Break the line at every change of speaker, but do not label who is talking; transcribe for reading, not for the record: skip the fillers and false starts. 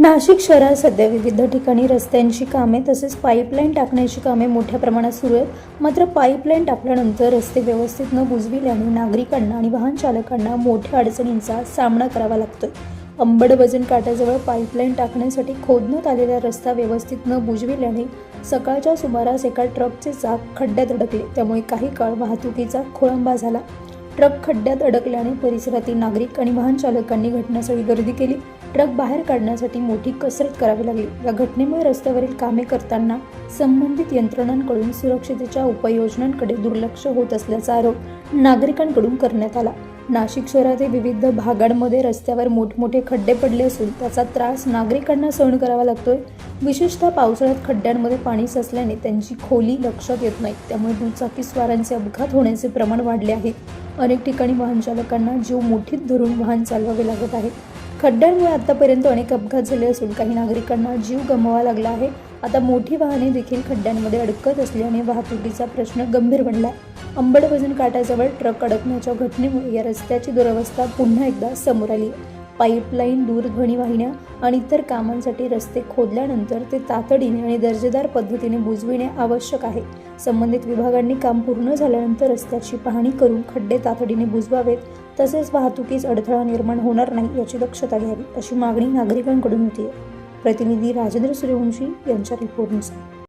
नाशिक शहरात सध्या विविध ठिकाणी रस्त्यांची कामे तसेच पाईपलाईन टाकण्याची कामे मोठ्या प्रमाणात सुरू आहेत। मात्र पाईपलाईन टाकल्यानंतर रस्ते व्यवस्थित न बुजविल्याने नागरिकांना आणि वाहन चालकांना मोठ्या अडचणींचा सामना करावा लागतोय। अंबडवजन काठाजवळ पाईपलाईन टाकण्यासाठी खोदण्यात आलेला रस्ता व्यवस्थित न बुजविल्याने सकाळच्या सुमारास एका ट्रकचे चाक खड्ड्यात अडकले, त्यामुळे काही काळ वाहतुकीचा खोळंबा झाला। ट्रक खड्ड्यात अडकल्याने परिसरातील नागरिक आणि वाहन चालकांनी घटनास्थळी गर्दी केली। ट्रक बाहेर काढण्यासाठी मोठी कसरत करावी लागली। या घटनेमुळे रस्त्यावरील कामे करताना संबंधित यंत्रणांकडून सुरक्षतेच्या उपाययोजनांकडे दुर्लक्ष होत असल्याचा आरोप नागरिकांकडून करण्यात आला। नाशिक शहरातील विविध भागांमध्ये रस्त्यावर मोठमोठे खड्डे पडले असून त्याचा त्रास नागरिकांना सहन करावा लागतोय। विशेषतः पावसाळ्यात खड्ड्यांमध्ये पाणी साचल्याने त्यांची खोली लक्षात येत नाही, त्यामुळे दुचाकीस्वारांचे अपघात होण्याचे प्रमाण वाढले आहे। अनेक ठिकाणी वाहन चालकांना जीव मुठीत धरून वाहन चालवावे लागत आहे। खड्ड्यांमुळे आतापर्यंत अनेक अपघात झाले असून काही नागरिकांना जीव गमवावा लागला आहे। आता मोठी वाहने देखील खड्ड्यांमध्ये अडकत असल्याने वाहतुकीचा प्रश्न गंभीर बनला। अंबडवजन काठाजवळ ट्रक अडकण्याच्या घटनेमुळे या रस्त्याची दुरवस्था पुन्हा एकदा समोर आली आहे। पाईपलाईन, दूरध्वनी वाहिन्या आणि इतर कामांसाठी रस्ते खोदल्यानंतर ते तातडीने आणि दर्जेदार पद्धतीने बुजविणे आवश्यक आहे। संबंधित विभागांनी काम पूर्ण झाल्यानंतर रस्त्याची पाहणी करून खड्डे तातडीने बुजवावेत, तसेच वाहतुकीस अडथळा निर्माण होणार नाही याची दक्षता घ्यावी, अशी मागणी नागरिकांकडून होती आहे। प्रतिनिधी राजेंद्र सूर्यवंशी यांच्या रिपोर्टनुसार।